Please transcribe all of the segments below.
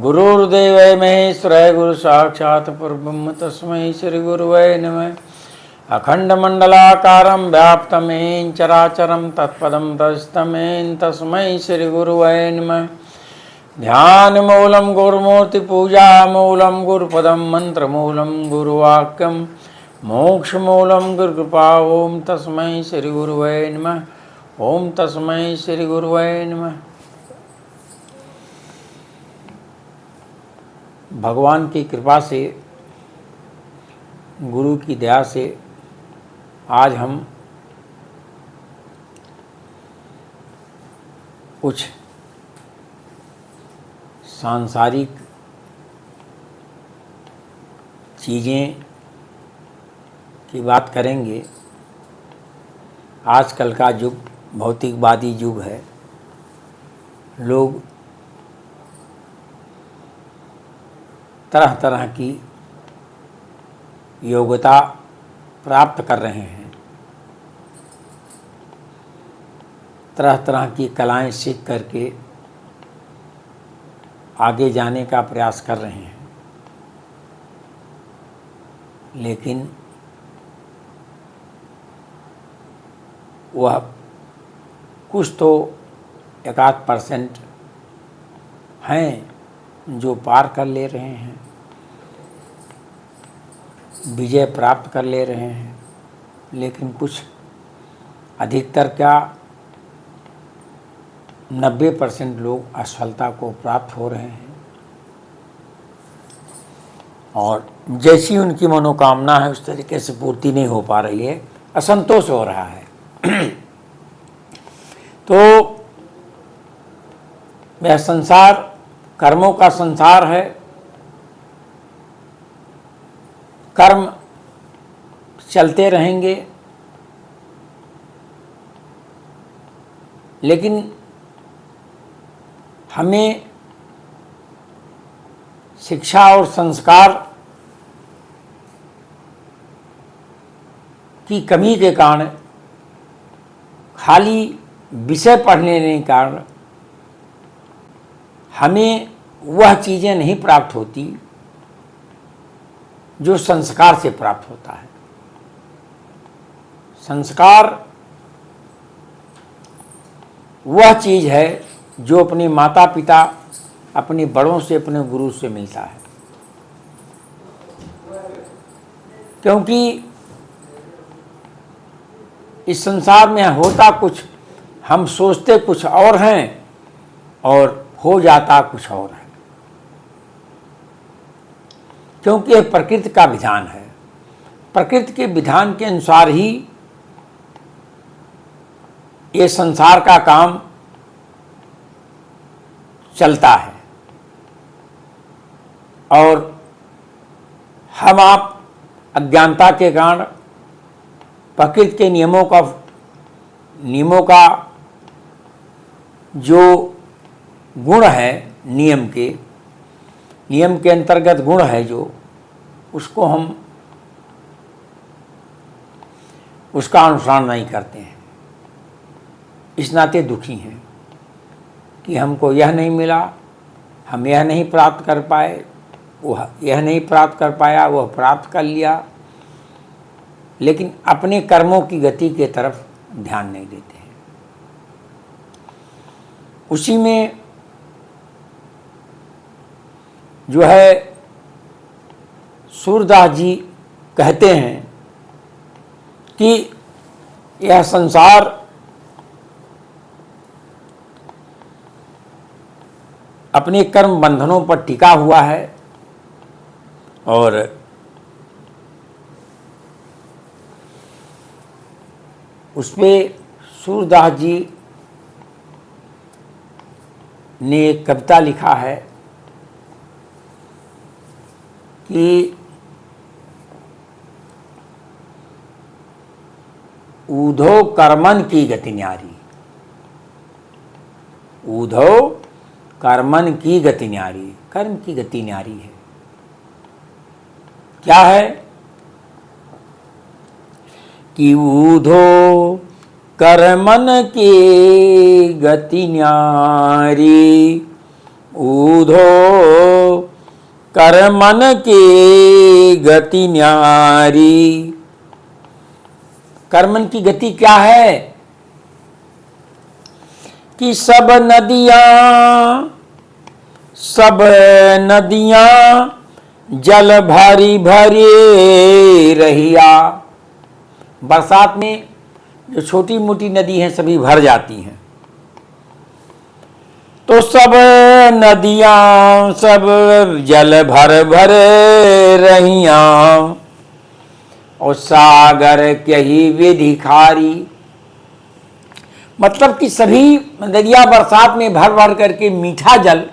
गुरुर्देव महेश्वराय गुरु साक्षात् परब्रह्म तस्मै श्री गुरुवे नमः। अखंडमंडलाकारं व्याप्तं येन चराचरं तत्पदं दर्शितं तस्मै श्री गुरुवे नमः। ध्यानमूलं गुरुमूर्तिपूजामूलं गुरुपदं मंत्रमूलं गुरुवाक्यं मोक्षमूलं गुरुकृपा। ओम तस्मै श्री गुरुवे नमः। ओम तस्मै श्री गुरुवे नमः। भगवान की कृपा से, गुरु की दया से आज हम कुछ सांसारिक चीज़ें की बात करेंगे। आजकल का युग भौतिकवादी युग है। लोग तरह तरह की योग्यता प्राप्त कर रहे हैं, तरह तरह की कलाएं सीख करके आगे जाने का प्रयास कर रहे हैं। लेकिन वह कुछ तो 1-8% हैं जो पार कर ले रहे हैं, विजय प्राप्त कर ले रहे हैं। लेकिन कुछ अधिकतर क्या 90% लोग असफलता को प्राप्त हो रहे हैं और जैसी उनकी मनोकामना है उस तरीके से पूर्ति नहीं हो पा रही है, असंतोष हो रहा है। तो यह संसार कर्मों का संसार है। कर्म चलते रहेंगे, लेकिन हमें शिक्षा और संस्कार की कमी के कारण, खाली विषय पढ़ने के कारण हमें वह चीज़ें नहीं प्राप्त होती जो संस्कार से प्राप्त होता है। संस्कार वह चीज़ है जो अपने माता पिता, अपने बड़ों से, अपने गुरु से मिलता है। क्योंकि इस संसार में होता कुछ, हम सोचते कुछ और हैं और हो जाता कुछ और है। क्योंकि यह प्रकृति का विधान है। प्रकृति के विधान के अनुसार ही ये संसार का काम चलता है और हम आप अज्ञानता के कारण प्रकृति के नियमों का जो गुण है, नियम के अंतर्गत गुण है जो, उसको हम उसका अनुसरण नहीं करते हैं। इस नाते दुखी हैं कि हमको यह नहीं मिला, हम यह नहीं प्राप्त कर पाए, वह यह नहीं प्राप्त कर पाया, वह प्राप्त कर लिया, लेकिन अपने कर्मों की गति के तरफ ध्यान नहीं देते हैं। उसी में जो है सूरदास जी कहते हैं कि यह संसार अपने कर्म बंधनों पर टिका हुआ है और उसमें सूरदास जी ने एक कविता लिखा है कि ऊधो कर्मन की गति न्यारी, ऊधो कर्मन की गति न्यारी। कर्म की गति न्यारी है। क्या है कि ऊधो कर्मन की गति न्यारी, ऊधो कर मन की गति न्यारी। कर्मन की गति क्या है कि सब नदियां जल भरी भरी रहिया। बरसात में जो छोटी मोटी नदी हैं सभी भर जाती हैं, तो सब नदियां सब जल भर भर रहिया और सागर कही विधि खारी। मतलब कि सभी नदियां बरसात में भर भर करके मीठा जल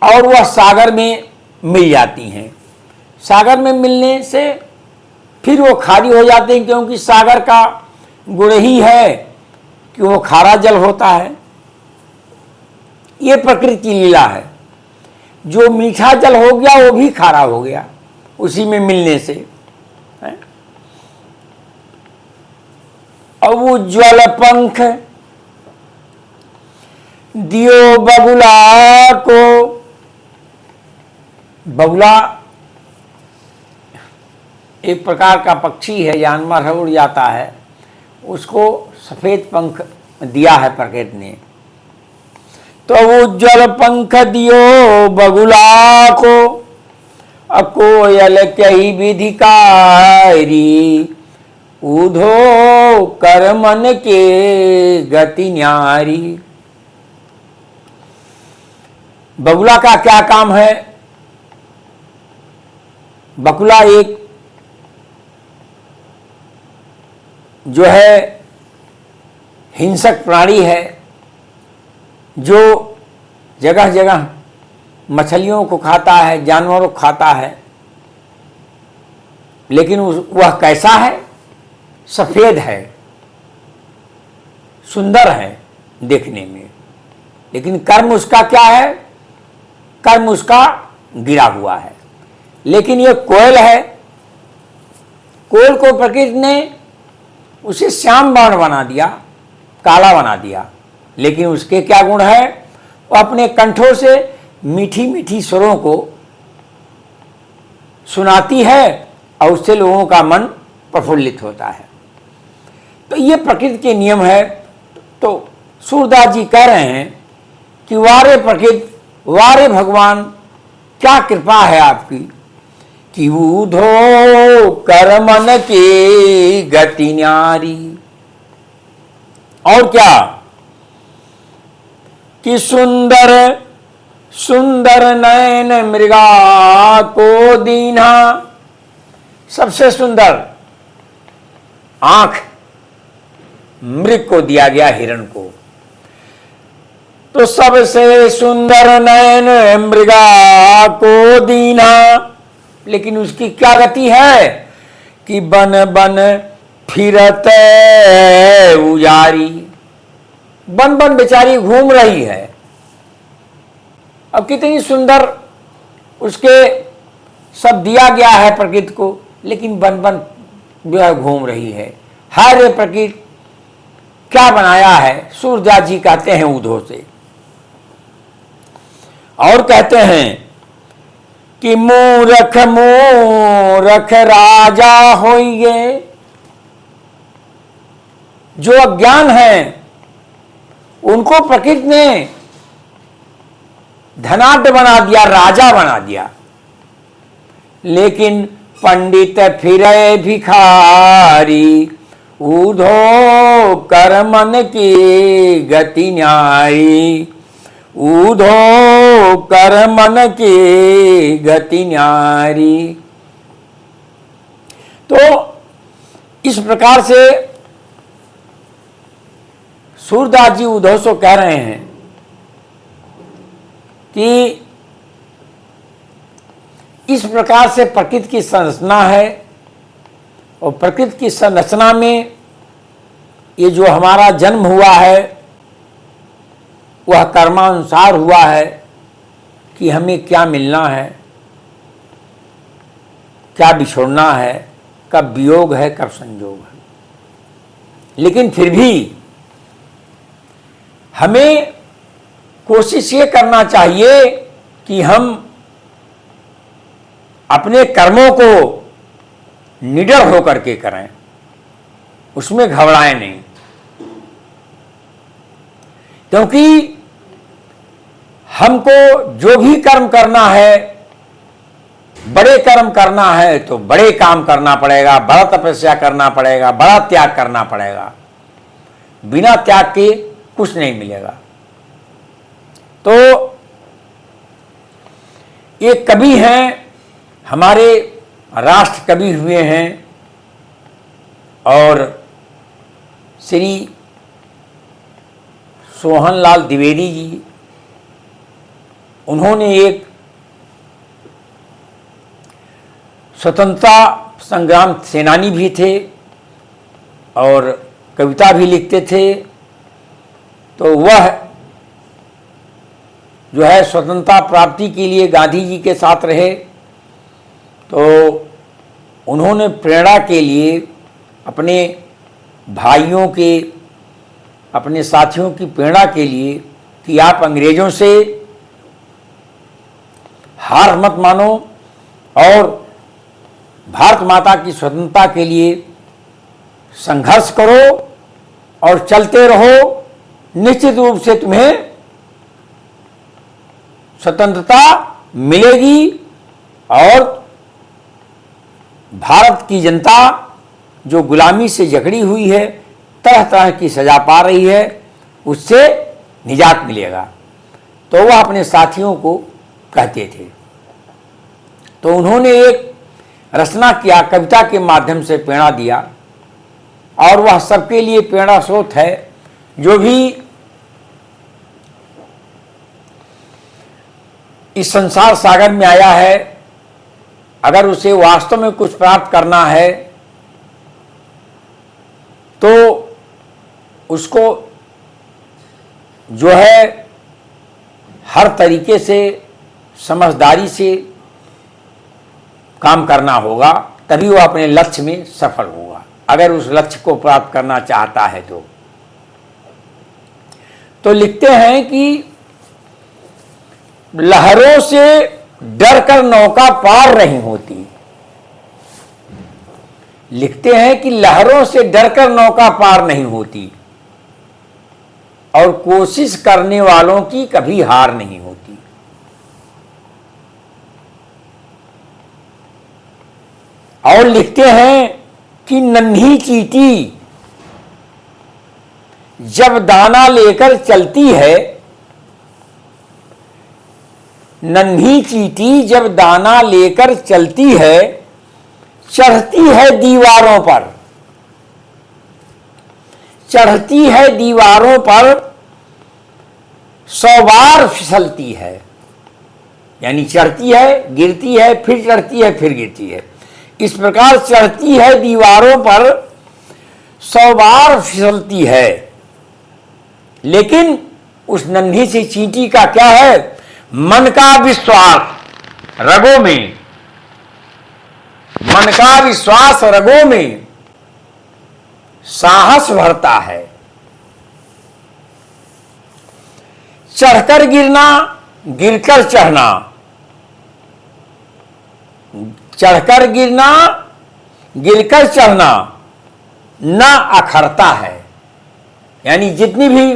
और वह सागर में मिल जाती हैं। सागर में मिलने से फिर वो खारी हो जाते हैं, क्योंकि सागर का गुण ही है कि वो खारा जल होता है। ये प्रकृति की लीला है। जो मीठा जल हो गया वो भी खारा हो गया उसी में मिलने से, है? अब उज्ज्वल पंख दियो बगुला को। बगुला एक प्रकार का पक्षी है, जानवर है, उड़ जाता है, उसको सफेद पंख दिया है प्रकृति ने। तो उज्ज्वल पंख दियो बगुला को, कोयल कही विधि कारी। ऊधो कर मन के गति न्यारी। बगुला का क्या काम है? बगुला एक जो है हिंसक प्राणी है, जो जगह जगह मछलियों को खाता है, जानवरों को खाता है। लेकिन वह कैसा है? सफेद है, सुंदर है देखने में। लेकिन कर्म उसका क्या है? कर्म उसका गिरा हुआ है। लेकिन ये कोयल है, कोयल को प्रकृति ने उसे श्याम वर्ण बना दिया, काला बना दिया। लेकिन उसके क्या गुण है? वो अपने कंठों से मीठी मीठी स्वरों को सुनाती है और उससे लोगों का मन प्रफुल्लित होता है। तो ये प्रकृति के नियम है। तो सूरदास जी कह रहे हैं कि वारे प्रकृति, वारे भगवान, क्या कृपा है आपकी कि ऊधो कर मन की गति न्यारी। और क्या कि सुंदर सुंदर नयन मृगा को दीना। सबसे सुंदर आंख मृग को दिया गया, हिरण को। तो सबसे सुंदर नयन मृगा को दीना। लेकिन उसकी क्या गति है कि बन बन फिरत उजारी। बन बन बेचारी घूम रही है। अब कितनी सुंदर उसके सब दिया गया है प्रकृति को, लेकिन बन बन जो है घूम रही है। हर प्रकृति क्या बनाया है? सूरदास जी कहते हैं ऊधो से। और कहते हैं कि मूरख मूरख राजा होइए। जो अज्ञान है उनको प्रकृति ने धनाढ्य बना दिया, राजा बना दिया। लेकिन पंडित फिरे भिखारी। ऊधो कर मन की गति न्यारी। ऊधो कर मन की गति न्यारी। तो इस प्रकार से सूरदास जी उद्धव से कह रहे हैं कि इस प्रकार से प्रकृति की संरचना है। और प्रकृति की संरचना में ये जो हमारा जन्म हुआ है वह कर्मानुसार हुआ है कि हमें क्या मिलना है, क्या बिछोड़ना है, कब वियोग है, कब संयोग है। लेकिन फिर भी हमें कोशिश ये करना चाहिए कि हम अपने कर्मों को निडर होकर के करें, उसमें घबराएं नहीं। क्योंकि हमको जो भी कर्म करना है, बड़े कर्म करना है तो बड़े काम करना पड़ेगा, बड़ा तपस्या करना पड़ेगा, बड़ा त्याग करना पड़ेगा। बिना त्याग के कुछ नहीं मिलेगा। तो ये कवि हैं, हमारे राष्ट्र कवि हुए हैं, और श्री सोहनलाल द्विवेदी जी, उन्होंने एक स्वतंत्रता संग्राम सेनानी भी थे और कविता भी लिखते थे। तो वह जो है स्वतंत्रता प्राप्ति के लिए गांधी जी के साथ रहे। तो उन्होंने प्रेरणा के लिए अपने भाइयों के, अपने साथियों की प्रेरणा के लिए कि आप अंग्रेजों से हार मत मानो और भारत माता की स्वतंत्रता के लिए संघर्ष करो और चलते रहो। निश्चित रूप से तुम्हें स्वतंत्रता मिलेगी और भारत की जनता जो गुलामी से जकड़ी हुई है, तरह तरह की सजा पा रही है, उससे निजात मिलेगा। तो वह अपने साथियों को कहते थे। तो उन्होंने एक रचना किया, कविता के माध्यम से प्रेरणा दिया, और वह सबके लिए प्रेरणा स्रोत है। जो भी इस संसार सागर में आया है, अगर उसे वास्तव में कुछ प्राप्त करना है तो उसको जो है हर तरीके से समझदारी से काम करना होगा, तभी वो अपने लक्ष्य में सफल होगा। अगर उस लक्ष्य को प्राप्त करना चाहता है तो लिखते हैं कि लहरों से डरकर नौका पार नहीं होती। लिखते हैं कि लहरों से डरकर नौका पार नहीं होती और कोशिश करने वालों की कभी हार नहीं होती। और लिखते हैं कि नन्ही चींटी जब दाना लेकर चलती है, नन्ही चींटी जब दाना लेकर चलती है, चढ़ती है दीवारों पर, चढ़ती है दीवारों पर 100 बार फिसलती है। यानी चढ़ती है, गिरती है, फिर चढ़ती है, फिर गिरती है। इस प्रकार चढ़ती है दीवारों पर, 100 बार फिसलती है। लेकिन उस नन्ही सी चींटी का क्या है? मन का विश्वास रगों में, मन का विश्वास रगों में साहस भरता है। चढ़कर गिरना, गिरकर चढ़ना, चढ़कर गिरना, गिरकर चढ़ना न अखरता है। यानी जितनी भी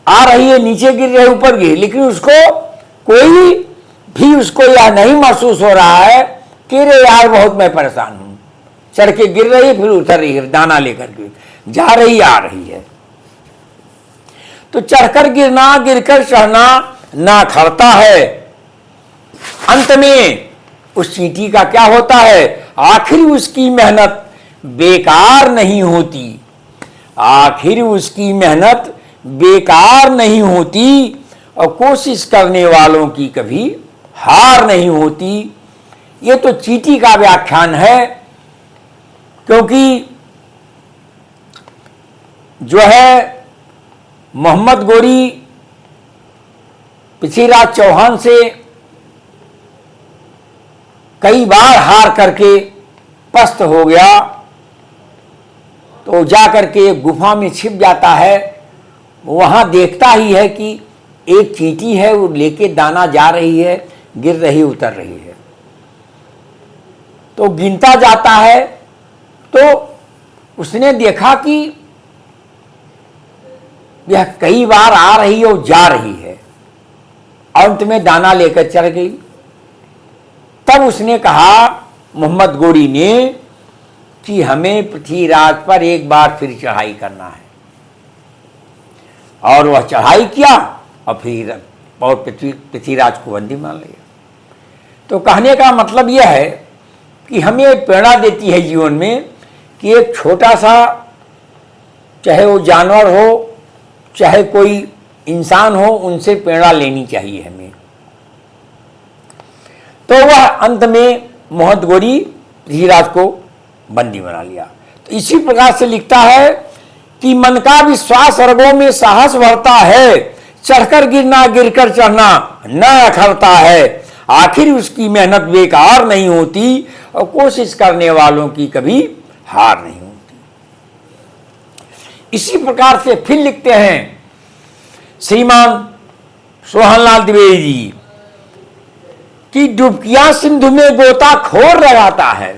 आ रही है, नीचे गिर रही है, ऊपर गिर, लेकिन उसको कोई भी उसको यह नहीं महसूस हो रहा है कि रे यार बहुत मैं परेशान हूं। चढ़ के गिर रही है, फिर उतर रही है, दाना लेकर के जा रही आ रही है। तो चढ़कर गिरना, गिरकर चढ़ना ना खड़ता है। अंत में उस चींटी का क्या होता है? आखिर उसकी मेहनत बेकार नहीं होती, आखिर उसकी मेहनत बेकार नहीं होती और कोशिश करने वालों की कभी हार नहीं होती। ये तो चींटी का व्याख्यान है, क्योंकि जो है मोहम्मद गोरी पृथ्वीराज चौहान से कई बार हार करके पस्त हो गया, तो जाकर के गुफा में छिप जाता है। वहाँ देखता ही है कि एक चींटी है, वो लेके दाना जा रही है, गिर रही उतर रही है, तो गिनता जाता है। तो उसने देखा कि यह कई बार आ रही है और जा रही है, अंत में दाना लेकर चल गई। तब उसने कहा, मोहम्मद गोरी ने, कि हमें पृथ्वीराज पर एक बार फिर चढ़ाई करना है। और वह चढ़ाई किया और फिर पृथ्वीराज को बंदी मान लिया। तो कहने का मतलब यह है कि हमें प्रेरणा देती है जीवन में कि एक छोटा सा, चाहे वो जानवर हो चाहे कोई इंसान हो, उनसे प्रेरणा लेनी चाहिए हमें। तो वह अंत में मोहम्मद गोरी पृथ्वीराज को बंदी बना लिया। तो इसी प्रकार से लिखता है कि मन का विश्वास रगों में साहस भरता है, चढ़कर गिरना गिरकर चढ़ना न अखरता है, आखिर उसकी मेहनत बेकार नहीं होती और कोशिश करने वालों की कभी हार नहीं होती। इसी प्रकार से फिर लिखते हैं श्रीमान सोहनलाल द्विवेदी जी कि डुबकियां सिंधु में गोताखोर लगाता है।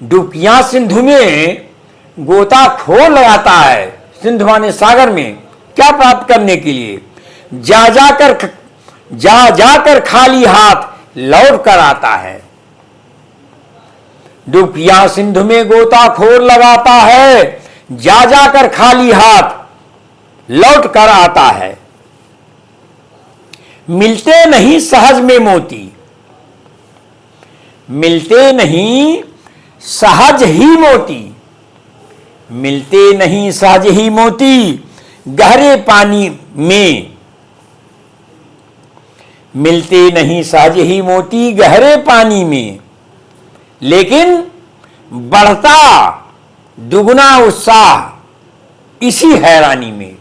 डुबकियां सिंधु में गोताखोर लगाता है, सिंधु माने सागर में, क्या प्राप्त करने के लिए? जा जाकर खाली हाथ लौट कर आता है। डुबकियां सिंधु में गोताखोर लगाता है, जा जाकर खाली हाथ लौट कर आता है। मिलते नहीं सहज में मोती, मिलते नहीं सहज ही मोती, मिलते नहीं सहज ही मोती गहरे पानी में, मिलते नहीं सहज ही मोती गहरे पानी में, लेकिन बढ़ता दुगना उत्साह इसी हैरानी में,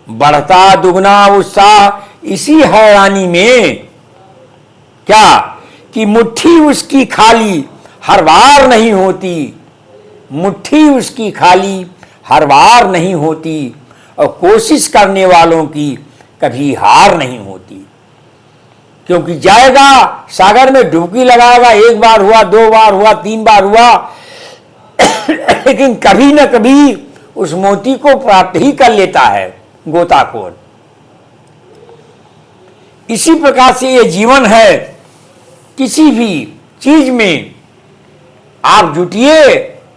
बढ़ता दुगना उत्साह इसी हैरानी में। क्या कि मुट्ठी उसकी खाली हर बार नहीं होती, मुट्ठी उसकी खाली हर बार नहीं होती और कोशिश करने वालों की कभी हार नहीं होती। क्योंकि जाएगा सागर में डुबकी लगाएगा, एक बार हुआ, दो बार हुआ, तीन बार हुआ, लेकिन कभी न कभी उस मोती को प्राप्त ही कर लेता है गोताखोर। इसी प्रकार से ये जीवन है। किसी भी चीज में आप जुटिए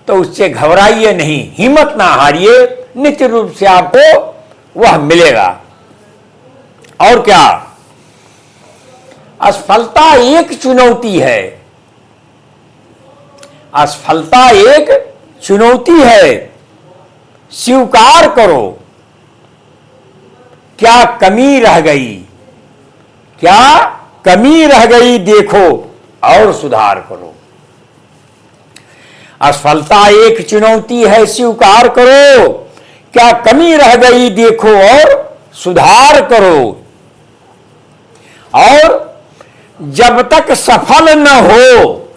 तो उससे घबराइए नहीं, हिम्मत ना हारिए, नित्य रूप से आपको वह मिलेगा। और क्या, असफलता एक चुनौती है, असफलता एक चुनौती है, स्वीकार करो। क्या कमी रह गई, क्या कमी रह गई देखो और सुधार करो। असफलता एक चुनौती है, स्वीकार करो। क्या कमी रह गई देखो और सुधार करो। और जब तक सफल न हो,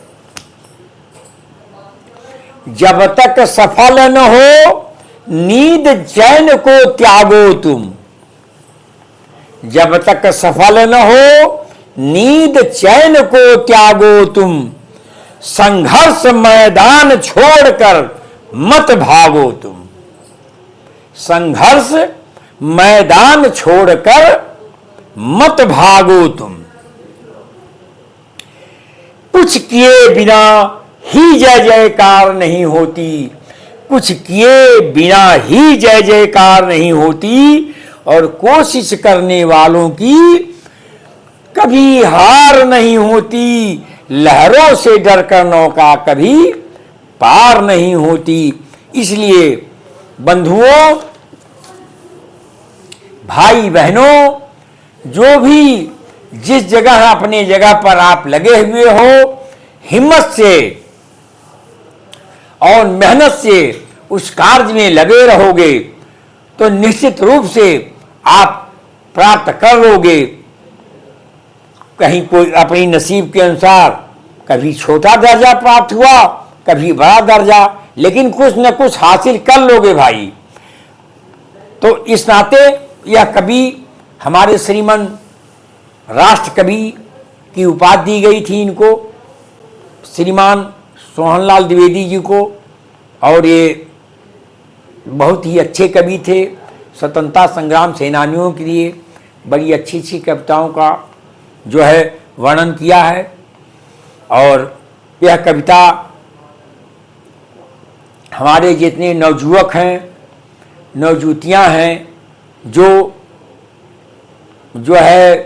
जब तक सफल न हो नींद चैन को त्यागो तुम, जब तक सफल न हो नींद चैन को त्यागो तुम, संघर्ष मैदान छोड़कर मत भागो तुम, संघर्ष मैदान छोड़कर मत भागो तुम। कुछ किए बिना ही जय जयकार नहीं होती, कुछ किए बिना ही जय जयकार नहीं होती और कोशिश करने वालों की कभी हार नहीं होती। लहरों से डरकर नौका कभी पार नहीं होती। इसलिए बंधुओं, भाई बहनों, जो भी जिस जगह अपने जगह पर आप लगे हुए हो, हिम्मत से और मेहनत से उस कार्य में लगे रहोगे तो निश्चित रूप से आप प्राप्त कर लोगे। कहीं कोई अपनी नसीब के अनुसार कभी छोटा दर्जा प्राप्त हुआ, कभी बड़ा दर्जा, लेकिन कुछ न कुछ हासिल कर लोगे भाई। तो इस नाते यह कवि हमारे श्रीमान राष्ट्र कवि की उपाधि दी गई थी इनको, श्रीमान सोहनलाल द्विवेदी जी को। और ये बहुत ही अच्छे कवि थे, स्वतंत्रता संग्राम सेनानियों के लिए बड़ी अच्छी अच्छी कविताओं का जो है वर्णन किया है। और यह कविता हमारे जितने नवयुवक हैं, नवजुतियाँ हैं, जो है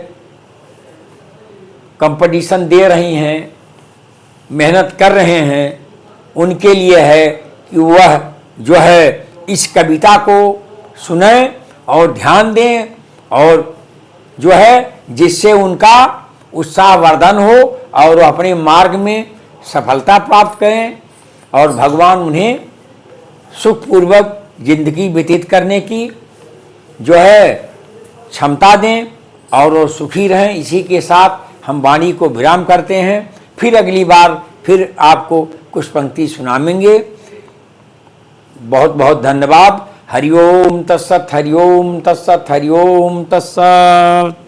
कंपटीशन दे रही हैं, मेहनत कर रहे हैं, उनके लिए है कि वह जो है इस कविता को सुनें और ध्यान दें, और जो है जिससे उनका उत्साहवर्धन हो और वो अपने मार्ग में सफलता प्राप्त करें और भगवान उन्हें सुखपूर्वक जिंदगी व्यतीत करने की जो है क्षमता दें और वो सुखी रहें। इसी के साथ हम वाणी को विराम करते हैं। फिर अगली बार फिर आपको कुछ पंक्ति सुनाएंगे। बहुत बहुत धन्यवाद। हरिओम तत्सत, हरिओम तत्सत, हरिओम तत्सत।